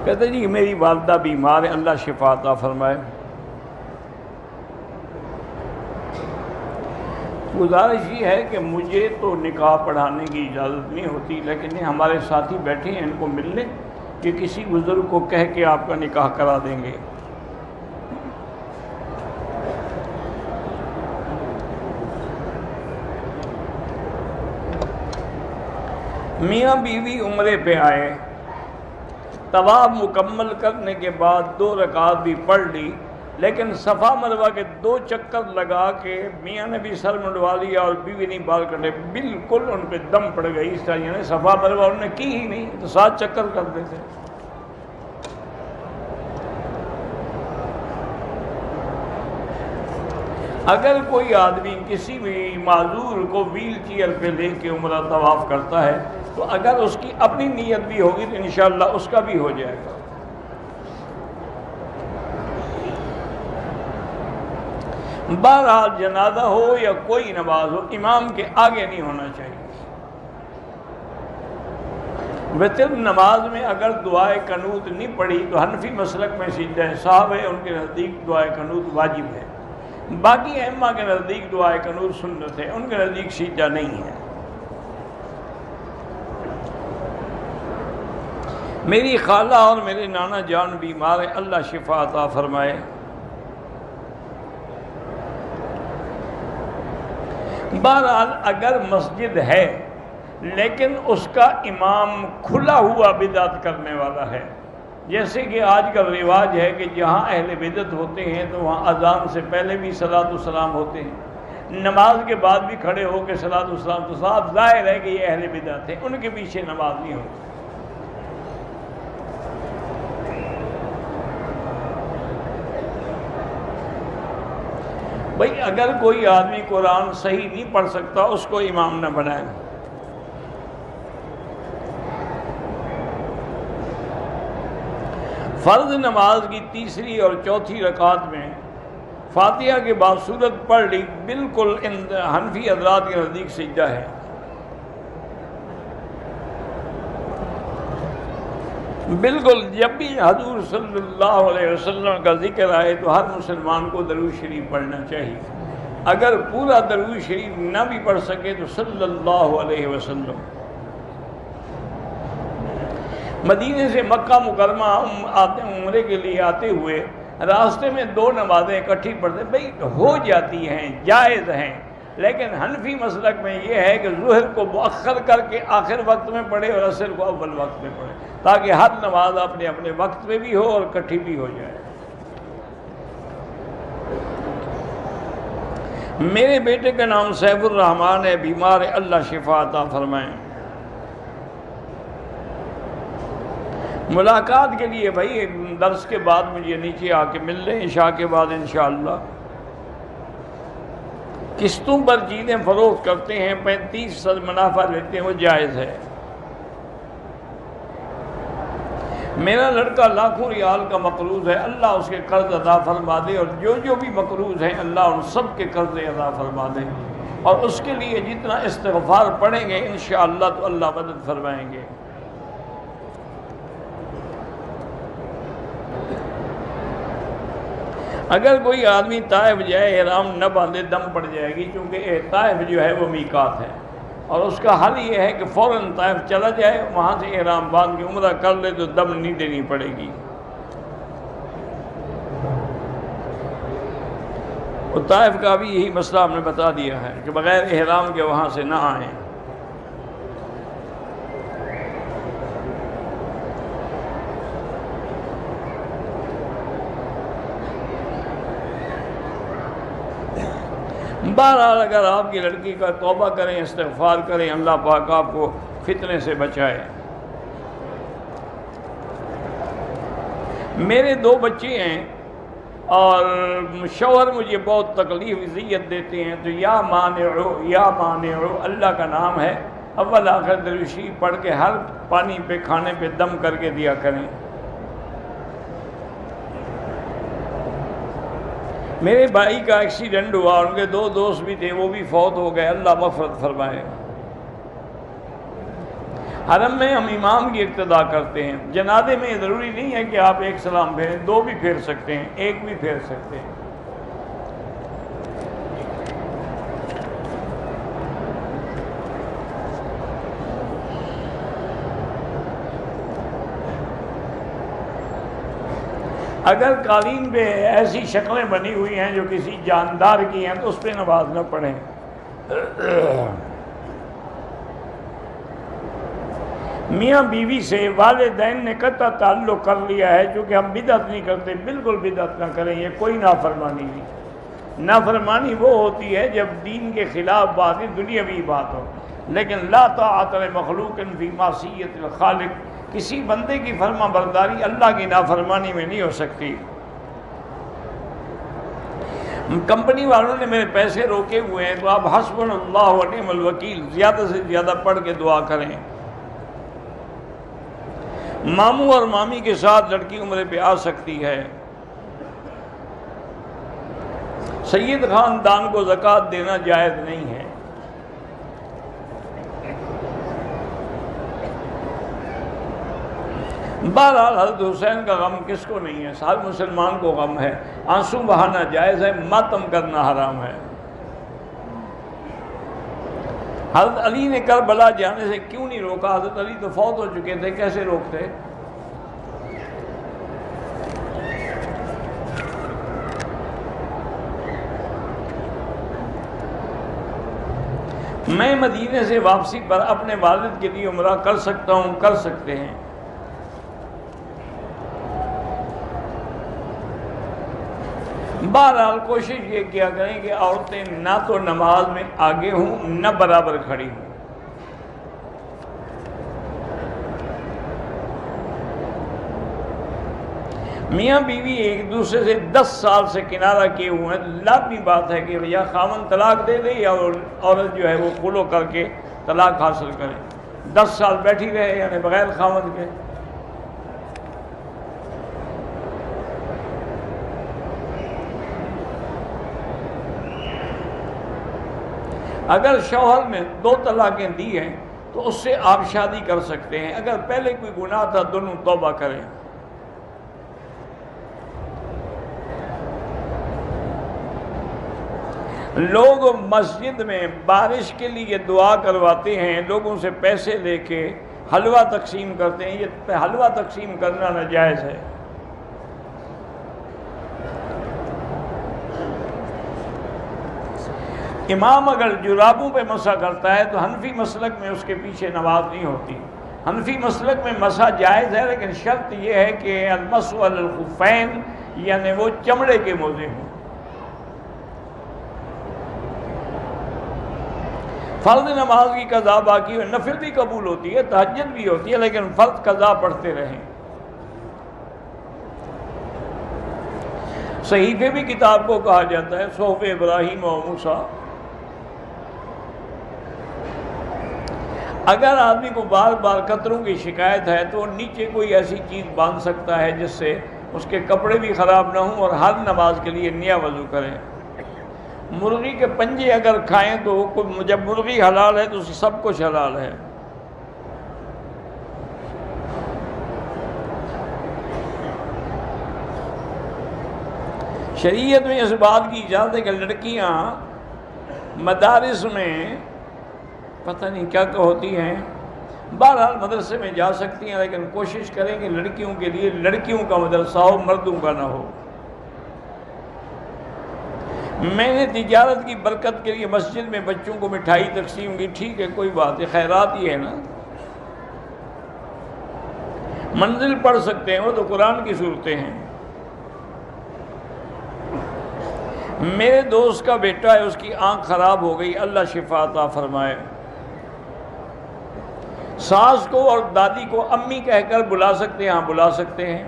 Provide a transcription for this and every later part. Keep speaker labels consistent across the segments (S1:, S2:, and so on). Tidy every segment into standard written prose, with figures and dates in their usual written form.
S1: کہتے جی میری والدہ بیمار ہے، اللہ شفا عطا فرمائے۔ گزارش یہ ہے کہ مجھے تو نکاح پڑھانے کی اجازت نہیں ہوتی، لیکن یہ ہمارے ساتھی بیٹھے ہیں، ان کو مل لیں کہ کسی بزرگ کو کہہ کے آپ کا نکاح کرا دیں گے۔ میاں بیوی عمرے پہ آئے، طواف مکمل کرنے کے بعد 2 رکعت بھی پڑھ لی، لیکن صفا مروہ کے 2 چکر لگا کے میاں نے بھی سر منڈوا لیا اور بیوی نے بال کٹے، بالکل ان پہ دم پڑ گئی اس طرح، یعنی صفا مروہ انہوں نے کی ہی نہیں تو 7 چکر کر دیتے۔ اگر کوئی آدمی کسی بھی معذور کو ویل چیئر پہ لے کے عمرہ طواف کرتا ہے تو اگر اس کی اپنی نیت بھی ہوگی تو انشاءاللہ اس کا بھی ہو جائے گا۔ بہرحال جنازہ ہو یا کوئی نماز ہو، امام کے آگے نہیں ہونا چاہیے۔ وتر نماز میں اگر دعائے قنوت نہیں پڑھی تو حنفی مسلک میں سجدہ سہو ہے، ان کے نزدیک دعائے قنوت واجب ہے۔ باقی ائمہ کے نزدیک دعائے قنوت سنت ہے، ان کے نزدیک سجدہ نہیں ہے۔ میری خالہ اور میرے نانا جان بیمار ہیں، اللہ شفا عطا فرمائے۔ بہرحال اگر مسجد ہے لیکن اس کا امام کھلا ہوا بدعت کرنے والا ہے، جیسے کہ آج کل رواج ہے کہ جہاں اہل بدعت ہوتے ہیں تو وہاں اذان سے پہلے بھی صلاۃ والسلام ہوتے ہیں، نماز کے بعد بھی کھڑے ہو کے صلاۃ والسلام، تو صاف ظاہر ہے کہ یہ اہل بدعت ہیں، ان کے پیچھے نماز نہیں ہوتی۔ بھئی اگر کوئی آدمی قرآن صحیح نہیں پڑھ سکتا اس کو امام نہ بنائیں۔ فرض نماز کی 3 اور 4 رکعت میں فاتحہ کے بعد سورت پڑھ لی، بالکل حنفی حضرات کے نزدیک سجدہ ہے۔ بالکل جب بھی حضور صلی اللہ علیہ وسلم کا ذکر آئے تو ہر مسلمان کو درود شریف پڑھنا چاہیے، اگر پورا درود شریف نہ بھی پڑھ سکے تو صلی اللہ علیہ وسلم۔ مدینے سے مکہ مکرمہ عمرے کے لیے آتے ہوئے راستے میں 2 نمازیں اکٹھی پڑھتے، بھئی ہو جاتی ہیں، جائز ہیں، لیکن حنفی مسلک میں یہ ہے کہ ظہر کو مؤخر کر کے آخر وقت میں پڑھے اور عصر کو اول وقت میں پڑھے، تاکہ ہر نماز اپنے اپنے وقت میں بھی ہو اور اکٹھی بھی ہو جائے۔ میرے بیٹے کا نام سیف الرحمان ہے، بیمار ہے، اللہ شفا عطا فرمائیں۔ ملاقات کے لیے بھائی درس کے بعد مجھے نیچے آ کے مل لیں، عشاء کے بعد انشاءاللہ۔ قسطوں پر چیزیں فروخت کرتے ہیں، 35% منافع لیتے ہیں، وہ جائز ہے۔ میرا لڑکا لاکھوں ریال کا مقروض ہے، اللہ اس کے قرض ادا فرما دے، اور جو بھی مقروض ہیں اللہ ان سب کے قرض ادا فرما دے، اور اس کے لیے جتنا استغفار پڑھیں گے انشاءاللہ تو اللہ مدد فرمائیں گے۔ اگر کوئی آدمی طائف جائے احرام نہ باندھے دم پڑ جائے گی، کیونکہ طائف جو ہے وہ میقات ہے، اور اس کا حل یہ ہے کہ فوراً طائف چلا جائے، وہاں سے احرام باندھ کے عمرہ کر لے تو دم نہیں دینی پڑے گی۔ اور طائف کا بھی یہی مسئلہ ہم نے بتا دیا ہے کہ بغیر احرام کے وہاں سے نہ آئیں۔ بہرحال اگر آپ کی لڑکی کا توبہ کریں، استغفار کریں، اللہ پاک آپ کو فتنے سے بچائے۔ میرے 2 بچے ہیں اور شوہر مجھے بہت تکلیف اذیت دیتے ہیں، تو یا مانعو اللہ کا نام ہے، اول آخر درود شریف پڑھ کے ہر پانی پہ کھانے پہ دم کر کے دیا کریں۔ میرے بھائی کا ایکسیڈنٹ ہوا، ان کے 2 دوست بھی تھے، وہ بھی فوت ہو گئے، اللہ مغفرت فرمائے۔ حرم میں ہم امام کی اقتداء کرتے ہیں، جنازے میں ضروری نہیں ہے کہ آپ ایک سلام پھیریں، 2 بھی پھیر سکتے ہیں، 1 بھی پھیر سکتے ہیں۔ اگر قالین پہ ایسی شکلیں بنی ہوئی ہیں جو کسی جاندار کی ہیں تو اس پہ نماز نہ پڑھیں۔ میاں بیوی سے والدین نے قطع تعلق کر لیا ہے، چونکہ ہم بدعت نہیں کرتے، بالکل بدعت نہ کریں، یہ کوئی نافرمانی نہیں۔ نافرمانی وہ ہوتی ہے جب دین کے خلاف بات دنیاوی بات ہو، لیکن لا طاعت لمخلوق فی معصیت الخالق، کسی بندے کی فرما برداری اللہ کی نافرمانی میں نہیں ہو سکتی۔ کمپنی والوں نے میرے پیسے روکے ہوئے ہیں تو آپ حسبنا اللہ و نعم الوکیل زیادہ سے زیادہ پڑھ کے دعا کریں۔ ماموں اور مامی کے ساتھ لڑکی عمرے پہ آ سکتی ہے۔ سید خاندان کو زکوٰۃ دینا جائز نہیں ہے۔ بہرحال حضرت حسین کا غم کس کو نہیں ہے، ہر مسلمان کو غم ہے، آنسو بہانا جائز ہے، ماتم کرنا حرام ہے۔ حضرت علی نے کربلا جانے سے کیوں نہیں روکا؟ حضرت علی تو فوت ہو چکے تھے، کیسے روکتے؟ میں مدینے سے واپسی پر اپنے والد کے لیے عمرہ کر سکتا ہوں؟ کر سکتے ہیں۔ بہرحال کوشش یہ کیا کریں کہ عورتیں نہ تو نماز میں آگے ہوں نہ برابر کھڑی ہوں۔ میاں بیوی ایک دوسرے سے 10 سال سے کنارہ کیے ہوئے ہیں، لازمی بات ہے کہ یا خاوند طلاق دے دے یا عورت جو ہے وہ خلو کر کے طلاق حاصل کرے۔ 10 سال بیٹھی رہے یعنی بغیر خاوند کے۔ اگر شوہر نے 2 طلاقیں دی ہیں تو اس سے آپ شادی کر سکتے ہیں۔ اگر پہلے کوئی گناہ تھا دونوں توبہ کریں۔ لوگ مسجد میں بارش کے لیے دعا کرواتے ہیں، لوگوں سے پیسے لے کے حلوہ تقسیم کرتے ہیں، یہ حلوہ تقسیم کرنا ناجائز ہے۔ امام اگر جرابوں پہ مسح کرتا ہے تو حنفی مسلک میں اس کے پیچھے نماز نہیں ہوتی۔ حنفی مسلک میں مسح جائز ہے، لیکن شرط یہ ہے کہ المسح علی الخفین یعنی وہ چمڑے کے موزے ہوں۔ فرض نماز کی قضا باقی ہے، نفل بھی قبول ہوتی ہے، تہجد بھی ہوتی ہے، لیکن فرض قضا پڑھتے رہیں۔ صحیفے بھی کتاب کو کہا جاتا ہے، صحف ابراہیم و موسیٰ۔ اگر آدمی کو بار بار قطروں کی شکایت ہے تو نیچے کوئی ایسی چیز باندھ سکتا ہے جس سے اس کے کپڑے بھی خراب نہ ہوں اور ہر نماز کے لیے نیا وضو کریں۔ مرغی کے پنجے اگر کھائیں تو جب مرغی حلال ہے تو سب کچھ حلال ہے۔ شریعت میں اس بات کی اجازت ہے کہ لڑکیاں مدارس میں پتہ نہیں کیا ہوتی ہیں، بہرحال مدرسے میں جا سکتی ہیں، لیکن کوشش کریں کہ لڑکیوں کے لیے لڑکیوں کا مدرسہ ہو، مردوں کا نہ ہو۔ میں نے تجارت کی برکت کے لیے مسجد میں بچوں کو مٹھائی تقسیم کی، ٹھیک ہے کوئی بات ہے، خیرات ہی ہے نا۔ منزل پڑھ سکتے ہیں، وہ تو قرآن کی صورتیں ہیں۔ میرے دوست کا بیٹا ہے، اس کی آنکھ خراب ہو گئی، اللہ شفا عطا فرمائے۔ ساس کو اور دادی کو امی کہہ کر بلا سکتے ہیں؟ ہاں بلا سکتے ہیں۔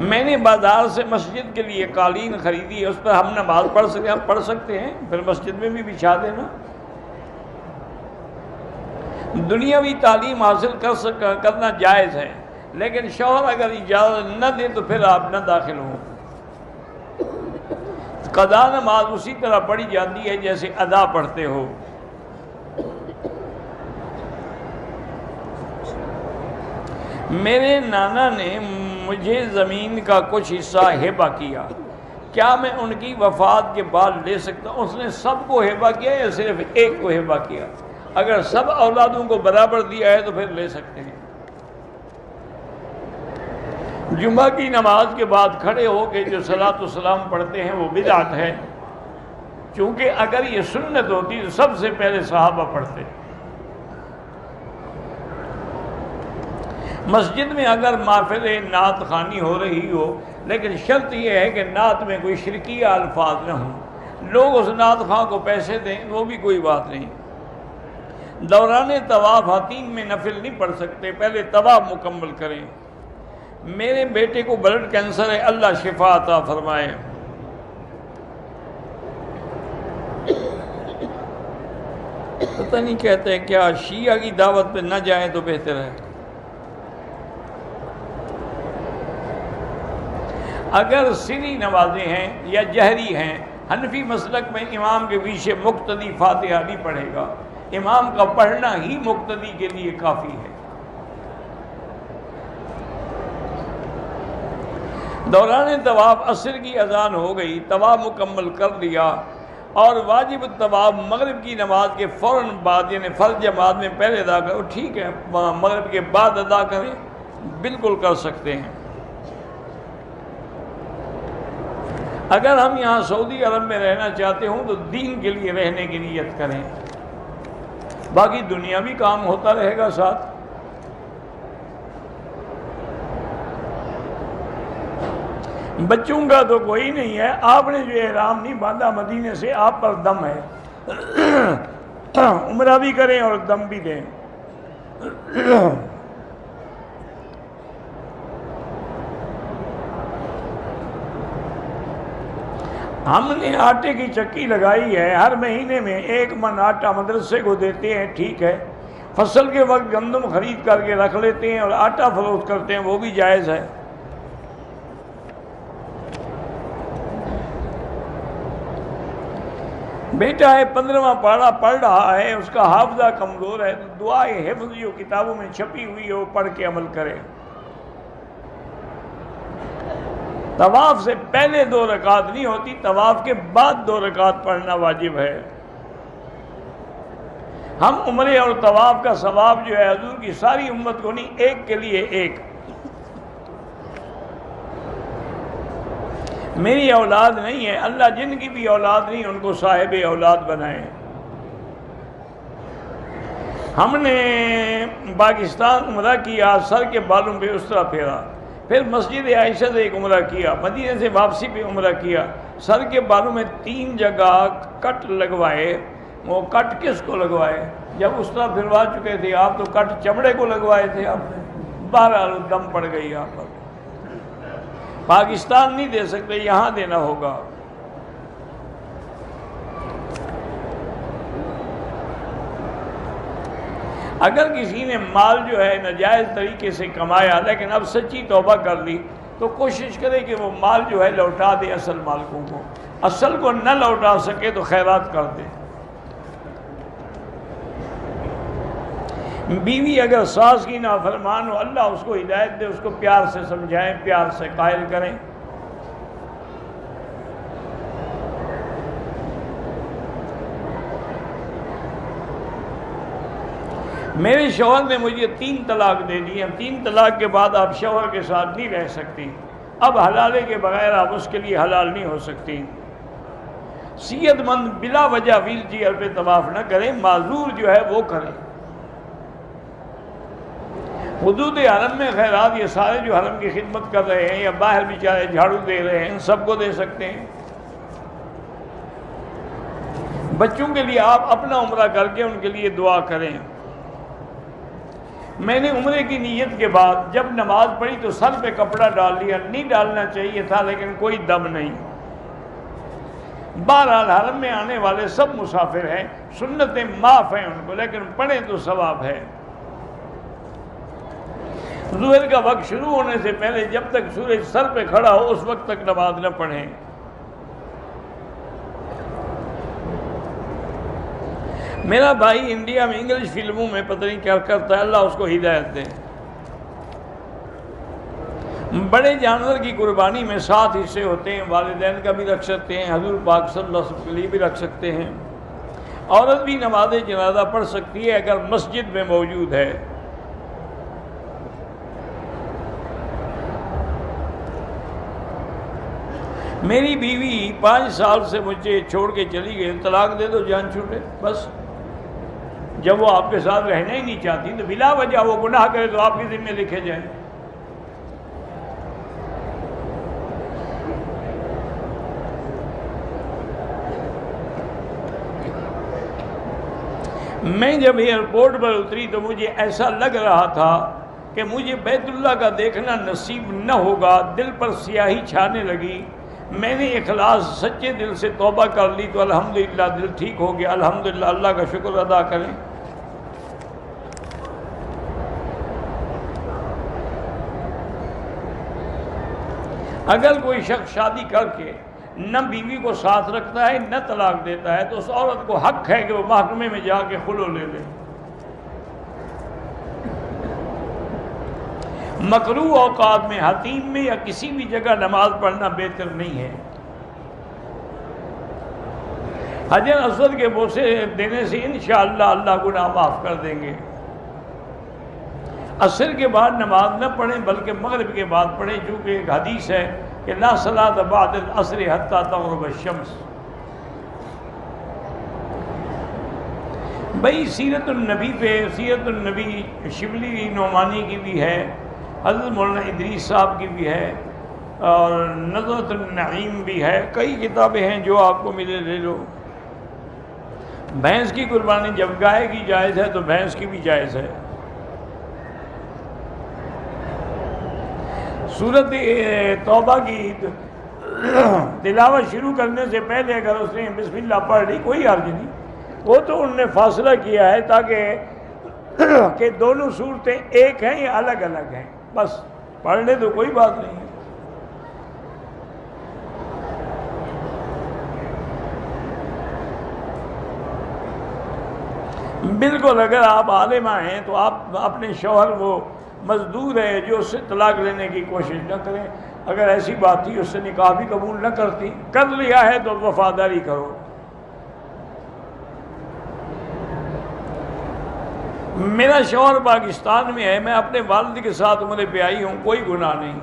S1: میں نے بازار سے مسجد کے لیے قالین خریدی ہے، اس پر ہم نماز پڑھ سکتے ہیں؟ ہم پڑھ سکتے ہیں، پھر مسجد میں بھی بچھا دینا۔ دنیاوی تعلیم حاصل کرنا جائز ہے، لیکن شوہر اگر اجازت نہ دے تو پھر آپ نہ داخل ہوں۔ قضا نماز اسی طرح پڑھی جاتی ہے جیسے ادا پڑھتے ہو۔ میرے نانا نے مجھے زمین کا کچھ حصہ ہبہ کیا، کیا میں ان کی وفات کے بعد لے سکتا ہوں؟ اس نے سب کو ہبہ کیا یا صرف ایک کو ہبہ کیا؟ اگر سب اولادوں کو برابر دیا ہے تو پھر لے سکتے ہیں۔ جمعہ کی نماز کے بعد کھڑے ہو کے جو صلاۃ و سلام پڑھتے ہیں وہ بدعت ہے، چونکہ اگر یہ سنت ہوتی تو سب سے پہلے صحابہ پڑھتے۔ مسجد میں اگر محفل نعت خوانی ہو رہی ہو، لیکن شرط یہ ہے کہ نعت میں کوئی شرکیہ الفاظ نہ ہوں، لوگ اس نعت خواں کو پیسے دیں وہ بھی کوئی بات نہیں۔ دوران طواف ہاتین میں نفل نہیں پڑھ سکتے، پہلے طواف مکمل کریں۔ میرے بیٹے کو بلڈ کینسر ہے، اللہ شفا عطا فرمائے۔ پتہ نہیں کہتے ہیں کیا شیعہ کی دعوت پہ نہ جائیں تو بہتر ہے۔ اگر سری نمازیں ہیں یا جہری ہیں، حنفی مسلک میں امام کے پیچھے مقتدی فاتحہ نہیں پڑھے گا، امام کا پڑھنا ہی مقتدی کے لیے کافی ہے۔ دوران طواف عصر کی اذان ہو گئی، طواف مکمل کر لیا اور واجب الطواف مغرب کی نماز کے فوراً بعد یعنی فرض جماعت میں پہلے ادا کرو، ٹھیک ہے، مغرب کے بعد ادا کریں، بالکل کر سکتے ہیں۔ اگر ہم یہاں سعودی عرب میں رہنا چاہتے ہوں تو دین کے لیے رہنے کی نیت کریں، باقی دنیاوی کام ہوتا رہے گا ساتھ۔ بچوں کا تو کوئی نہیں ہے، آپ نے جو احرام نہیں باندھا مدینے سے، آپ پر دم ہے، عمرہ بھی کریں اور دم بھی دیں۔ ہم نے آٹے کی چکی لگائی ہے، ہر مہینے میں 1 من آٹا مدرسے کو دیتے ہیں، ٹھیک ہے، فصل کے وقت گندم خرید کر کے رکھ لیتے ہیں اور آٹا فروخت کرتے ہیں، وہ بھی جائز ہے۔ بیٹا ہے 15واں پارہ پڑھ رہا ہے، اس کا حافظہ کمزور ہے، تو دعائے حفظ جو کتابوں میں چھپی ہوئی ہے وہ پڑھ کے عمل کرے۔ طواف سے پہلے 2 رکعت نہیں ہوتی، طواف کے بعد 2 رکعت پڑھنا واجب ہے۔ ہم عمرے اور طواف کا ثواب جو ہے حضور کی ساری امت کو نہیں، ایک کے لیے ایک۔ میری اولاد نہیں ہے، اللہ جن کی بھی اولاد نہیں ان کو صاحب اولاد بنائے۔ ہم نے پاکستان عمرہ کیا، سر کے بالوں پہ اس طرح پھیرا، پھر مسجد عائشہ سے ایک عمرہ کیا، مدینے سے واپسی پہ عمرہ کیا، سر کے بالوں میں 3 جگہ کٹ لگوائے۔ وہ کٹ کس کو لگوائے؟ جب اس طرح پھروا چکے تھے آپ تو کٹ چمڑے کو لگوائے تھے آپ نے، بہرحال دم پڑ گئی آپ پر۔ پاکستان نہیں دے سکتے، یہاں دینا ہوگا۔ اگر کسی نے مال جو ہے ناجائز طریقے سے کمایا لیکن اب سچی توبہ کر لی تو کوشش کرے کہ وہ مال جو ہے لوٹا دے اصل مالکوں کو، اصل کو نہ لوٹا سکے تو خیرات کر دے۔ بیوی اگر ساس کی نافرمان ہو، اللہ اس کو ہدایت دے، اس کو پیار سے سمجھائیں، پیار سے قائل کریں۔ میرے شوہر نے مجھے 3 طلاق دے دی ہیں، 3 طلاق کے بعد آپ شوہر کے ساتھ نہیں رہ سکتی، اب حلالے کے بغیر آپ اس کے لیے حلال نہیں ہو سکتی۔ صحت مند بلا وجہ ویل چیئر پہ طواف نہ کریں، معذور جو ہے وہ کریں۔ حدود حرم میں خیرات یہ سارے جو حرم کی خدمت کر رہے ہیں یا باہر بیچارے جھاڑو دے رہے ہیں، سب کو دے سکتے ہیں۔ بچوں کے لیے آپ اپنا عمرہ کر کے ان کے لیے دعا کریں۔ میں نے عمرے کی نیت کے بعد جب نماز پڑھی تو سر پہ کپڑا ڈال لیا، نہیں ڈالنا چاہیے تھا لیکن کوئی دم نہیں۔ بہرحال حرم میں آنے والے سب مسافر ہیں، سنتیں معاف ہیں ان کو، لیکن پڑھیں تو ثواب ہے۔ ظہر کا وقت شروع ہونے سے پہلے جب تک سورج سر پہ کھڑا ہو اس وقت تک نماز نہ پڑھیں۔ میرا بھائی انڈیا میں انگلش فلموں میں پتہ نہیں کیا کرتا ہے، اللہ اس کو ہدایت دے۔ بڑے جانور کی قربانی میں 7 حصے ہوتے ہیں، والدین کا بھی رکھ سکتے ہیں، حضور پاک صلی اللہ علیہ وسلم کے لیے بھی رکھ سکتے ہیں۔ عورت بھی نماز جنازہ پڑھ سکتی ہے اگر مسجد میں موجود ہے۔ میری بیوی 5 سال سے مجھے چھوڑ کے چلی گئی، طلاق دے دو جان چھوٹے، بس۔ جب وہ آپ کے ساتھ رہنا ہی نہیں چاہتی تو بلا وجہ وہ گناہ کرے تو آپ کے ذمہ لکھے جائیں۔ میں جب ایئرپورٹ پر اتری تو مجھے ایسا لگ رہا تھا کہ مجھے بیت اللہ کا دیکھنا نصیب نہ ہوگا، دل پر سیاہی چھانے لگی۔ میں نے اخلاص سچے دل سے توبہ کر لی تو الحمدللہ دل ٹھیک ہو گیا، الحمدللہ، اللہ کا شکر ادا کریں۔ اگر کوئی شخص شادی کر کے نہ بیوی کو ساتھ رکھتا ہے نہ طلاق دیتا ہے تو اس عورت کو حق ہے کہ وہ محکمے میں جا کے خلو لے لے۔ مکروہ اوقات میں حتیم میں یا کسی بھی جگہ نماز پڑھنا بہتر نہیں ہے۔ حجر اسود کے بوسے دینے سے انشاءاللہ اللہ گناہ معاف کر دیں گے۔ عصر کے بعد نماز نہ پڑھیں بلکہ مغرب کے بعد پڑھیں، چونکہ ایک حدیث ہے کہ لا صلاۃ بعد العصر حتی تغرب الشمس۔ بھئی سیرت النبی پہ، سیرت النبی شبلی نعمانی کی بھی ہے، حضرت مولانا ادریس صاحب کی بھی ہے، اور نظرۃ النعیم بھی ہے، کئی کتابیں ہیں، جو آپ کو ملے لے لو۔ بھینس کی قربانی جب گائے کی جائز ہے تو بھینس کی بھی جائز ہے۔ سورت توبہ کی تلاوت شروع کرنے سے پہلے اگر اس نے بسم اللہ پڑھ لی کوئی حرج نہیں، وہ تو انہوں نے فاصلہ کیا ہے تاکہ کہ دونوں صورتیں ایک ہیں یا الگ الگ ہیں، بس پڑھ لے تو کوئی بات نہیں ہے۔ بالکل اگر آپ عالمہ ہیں تو آپ اپنے شوہر وہ مزدور ہے جو اس سے طلاق لینے کی کوشش نہ کریں۔ اگر ایسی بات تھی اس سے نکاح بھی قبول نہ کرتی، کر لیا ہے تو وفاداری کرو۔ میرا شوہر پاکستان میں ہے، میں اپنے والد کے ساتھ عمرے پہ آئی ہوں، کوئی گناہ نہیں،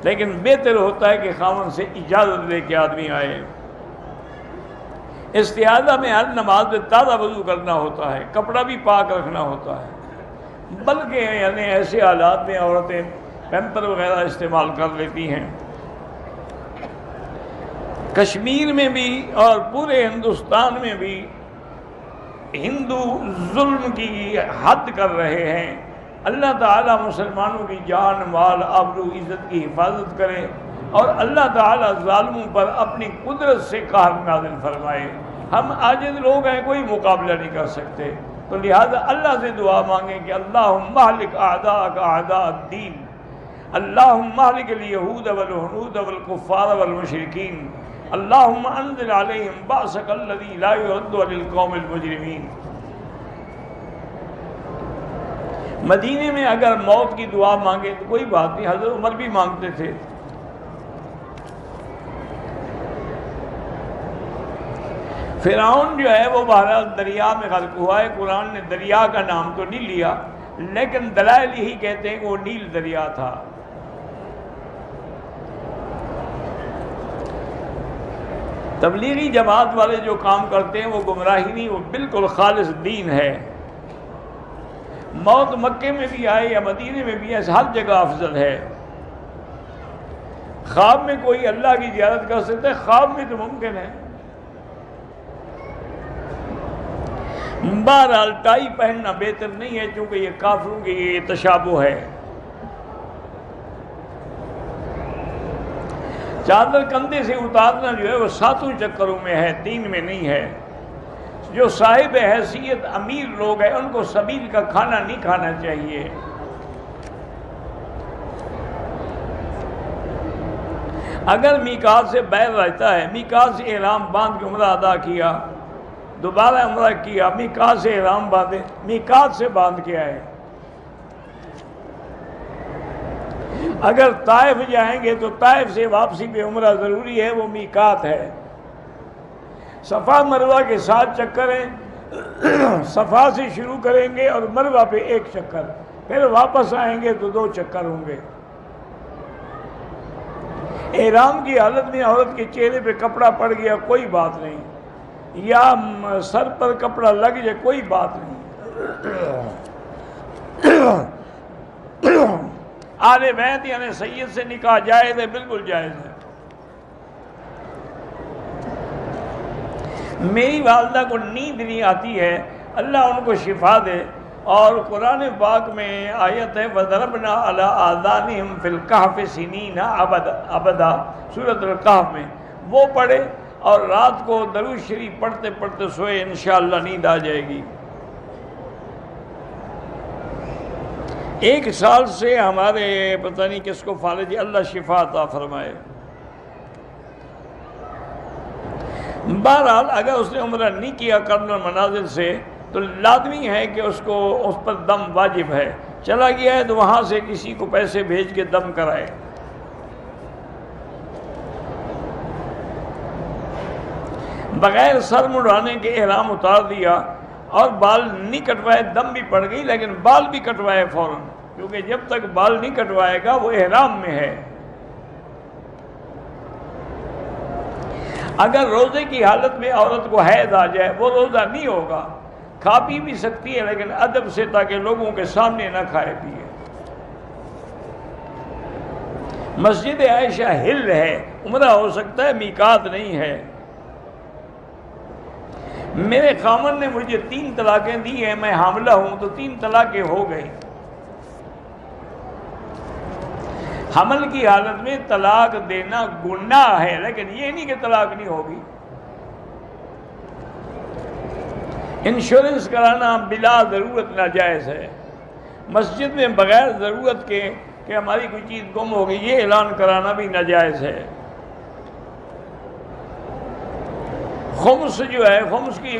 S1: لیکن بہتر ہوتا ہے کہ خاوند سے اجازت لے کے آدمی آئے۔ استعاذہ میں ہر نماز میں تازہ وضو کرنا ہوتا ہے، کپڑا بھی پاک رکھنا ہوتا ہے، بلکہ یعنی ایسے حالات میں عورتیں پیمپر وغیرہ استعمال کر لیتی ہیں۔ کشمیر میں بھی اور پورے ہندوستان میں بھی ہندو ظلم کی حد کر رہے ہیں۔ اللہ تعالیٰ مسلمانوں کی جان مال آبرو عزت کی حفاظت کرے اور اللہ تعالیٰ ظالموں پر اپنی قدرت سے قہر نازل فرمائے۔ ہم عاجز لوگ ہیں، کوئی مقابلہ نہیں کر سکتے، تو لہذا اللہ سے دعا مانگیں کہ اللہم اہلک اعداءک اعداء الدین، اللہم اہلک الیہود والہنود والکفار والمشرکین، اللہم انزل علیہم بأسک الذی لا یرد علی القوم المجرمین۔ مدینے میں اگر موت کی دعا مانگے تو کوئی بات نہیں، حضرت عمر بھی مانگتے تھے۔ فرعون جو ہے وہ بہرحال دریا میں غرق ہوا ہے، قرآن نے دریا کا نام تو نہیں لیا، لیکن دلائل یہی کہتے ہیں کہ وہ نیل دریا تھا۔ تبلیغی جماعت والے جو کام کرتے ہیں وہ گمراہی نہیں، وہ بالکل خالص دین ہے۔ موت مکے میں بھی آئے یا مدینے میں بھی آئے، ہر جگہ افضل ہے۔ خواب میں کوئی اللہ کی زیارت کر سکتا ہے، خواب میں تو ممکن ہے۔ بہرحال ٹائی پہننا بہتر نہیں ہے چونکہ یہ کافروں کی یہ تشابہ ہے۔ چادر کندھے سے اتارنا جو ہے وہ 7 چکروں میں ہے، 3 میں نہیں ہے۔ جو صاحب حیثیت امیر لوگ ہیں ان کو سبیل کا کھانا نہیں کھانا چاہیے۔ اگر میقات سے باہر رہتا ہے، میقات سے احرام باندھ کے عمرہ ادا کیا، دوبارہ عمرہ کیا، میقات سے احرام باندھے، میقات سے باندھ کے آئے۔ اگر طائف جائیں گے تو طائف سے واپسی پہ عمرہ ضروری ہے، وہ میقات ہے۔ صفا مروہ کے 7 چکر ہیں، صفا سے شروع کریں گے اور مروہ پہ 1 چکر، پھر واپس آئیں گے تو 2 چکر ہوں گے۔ احرام کی حالت میں عورت کے چہرے پہ کپڑا پڑ گیا کوئی بات نہیں، یا سر پر کپڑا لگ جائے کوئی بات نہیں۔ آل بیت یعنی سید سے نکاح جائز ہے، بالکل جائز ہے۔ میری والدہ کو نیند نہیں آتی ہے، اللہ ان کو شفا دے، اور قرآن پاک میں آیت ہے وَضَرَبْنَا عَلَىٰ آذَانِهِمْ فِي الْكَهْفِ سِنِينَ عَبَدًا، سورۃ الکہف میں وہ پڑھے اور رات کو درود شریف پڑھتے پڑھتے سوئے، انشاءاللہ نیند آ جائے گی۔ 1 سال سے ہمارے پتہ نہیں کس کو فالج، اللہ شفا عطا فرمائے۔ بہرحال اگر اس نے عمرہ نہیں کیا قبل المنازل سے تو لازمی ہے کہ اس پر دم واجب ہے، چلا گیا ہے تو وہاں سے کسی کو پیسے بھیج کے دم کرائے۔ بغیر سر مڑانے کے احرام اتار دیا اور بال نہیں کٹوائے، دم بھی پڑ گئی لیکن بال بھی کٹوائے فوراً، کیونکہ جب تک بال نہیں کٹوائے گا وہ احرام میں ہے۔ اگر روزے کی حالت میں عورت کو حیض آ جائے وہ روزہ نہیں ہوگا، کھا پی بھی سکتی ہے لیکن ادب سے، تاکہ لوگوں کے سامنے نہ کھائے پیے۔ مسجد عائشہ ہل ہے، عمرہ ہو سکتا ہے، میقات نہیں ہے۔ میرے خامن نے مجھے 3 طلاقیں دی ہیں، میں حاملہ ہوں تو 3 طلاقیں ہو گئی۔ حمل کی حالت میں طلاق دینا گناہ ہے، لیکن یہ نہیں کہ طلاق نہیں ہوگی۔ انشورنس کرانا بلا ضرورت ناجائز ہے۔ مسجد میں بغیر ضرورت کے کہ ہماری کوئی چیز گم ہو گئی یہ اعلان کرانا بھی ناجائز ہے۔ خمس جو ہے، خمس کی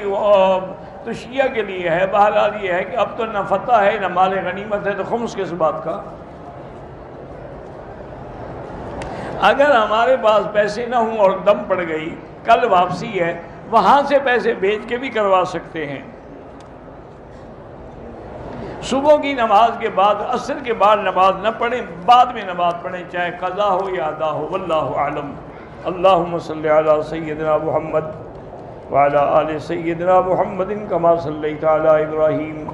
S1: تو شیعہ کے لیے ہے، بہرحال یہ ہے کہ اب تو نہ فتح ہے نہ مال غنیمت ہے، تو خمس کس بات کا؟ اگر ہمارے پاس پیسے نہ ہوں اور دم پڑ گئی، کل واپسی ہے، وہاں سے پیسے بھیج کے بھی کروا سکتے ہیں۔ صبح کی نماز کے بعد، عصر کے بعد نماز نہ پڑھیں، بعد میں نماز پڑھیں، چاہے قضا ہو یا ادا ہو، واللہ اعلم۔ اللہم صلی علی سیدنا محمد وعلی آل سیدنا محمد کما صلیت علی ابراہیم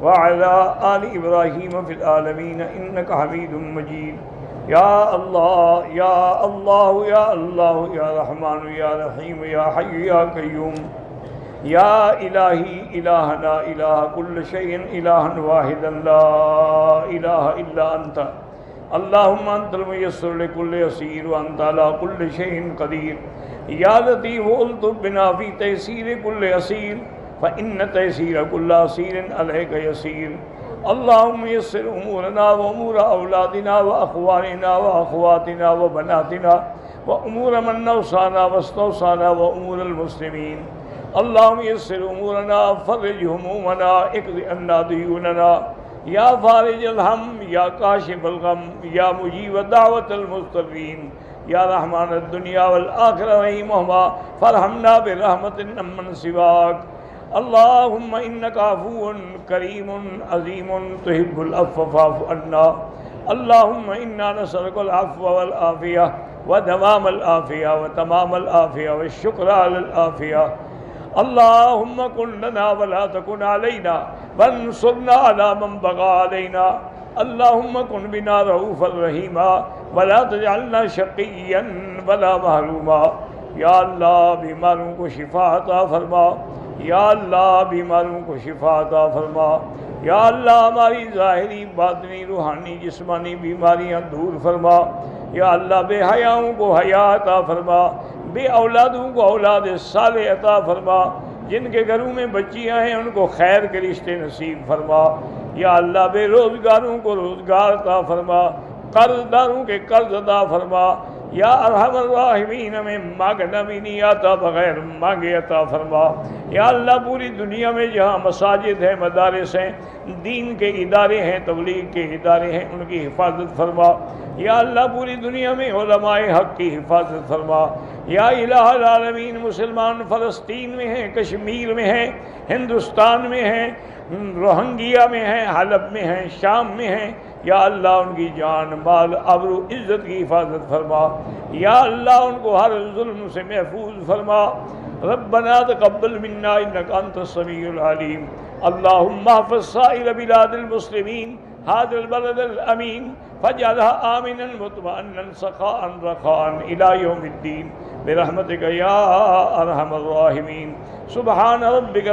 S1: وعلی آل ابراہیم فی العالمین انک حمید مجید۔ یا اللہ یا اللہ یا اللہ یا رحمان یا رحیم یا حی یا قیوم، یا الہی الہنا الہ کل شیء الہا واحدا لا الہ الا انت، اللہم انت المیسر لکل یسیر وانت علی کل شیء قدیر، یا لطیف الطف بنا فی تیسیر کل یسیر فإن تیسیر کل عسیر علیک یسیر۔ اللہم یسر امورنا و امور اولادنا و اخواننا و اخواتنا و بناتنا و امور من نوصانا و استوصانا و امور المسلمین۔ اللہم یسر امورنا فرج همومنا اقض عنا دیوننا، یا فارج الہم یا کاشف الغم یا مجیب دعوت المضطرین، یا رحمان الدنیا والآخرہ رحمہما فرحمنا برحمت من سواک۔ اللہم انکا عفو کریم عظیم تحب العفو فاعف عنا۔ اللہم انا نسألک العفو والعافیہ ودوام العافیہ وتمام العافیہ والشکر علی العافیہ۔ اللہم کن لنا ولا تکن علینا وانصرنا علی من بغى علینا۔ اللہم کن بنا رؤوفا رحیما ولا تجعلنا شقیا ولا محروما۔ یا اللہ بیماروں کو شفا عطا فرما، یا اللہ بیماروں کو شفا عطا فرما، یا اللہ ہماری ظاہری باطنی روحانی جسمانی بیماریاں دور فرما، یا اللہ بے حیاؤں کو حیا عطا فرما، بے اولادوں کو اولاد صالح عطا فرما، جن کے گھروں میں بچیاں ہیں ان کو خیر کے رشتے نصیب فرما، یا اللہ بے روزگاروں کو روزگار عطا فرما، قرض داروں کے قرض عطا فرما، یا ارحم الراحمین میں مانگنا بھی نہیں آتا بغیر مانگے عطا فرما۔ یا اللہ پوری دنیا میں جہاں مساجد ہیں، مدارس ہیں، دین کے ادارے ہیں، تبلیغ کے ادارے ہیں، ان کی حفاظت فرما۔ یا اللہ پوری دنیا میں علماء حق کی حفاظت فرما۔ یا الہ العالمین مسلمان فلسطین میں ہیں، کشمیر میں ہیں، ہندوستان میں ہیں، روہنگیا میں ہیں، حلب میں ہیں، شام میں ہیں، یا اللہ ان کی جان مال آبرو عزت کی حفاظت فرما۔ یا اللہ ان کو ہر ظلم سے محفوظ فرما۔ ربنا تقبل منا انك انت السميع العليم۔ اللهم احفظ سائر بلاد المسلمين هذا البلد الامين فاجعلها آمنا مطمئنا سخاء رخاء الى يوم الدين برحمتك يا ارحم الراحمين۔ سبحان ربك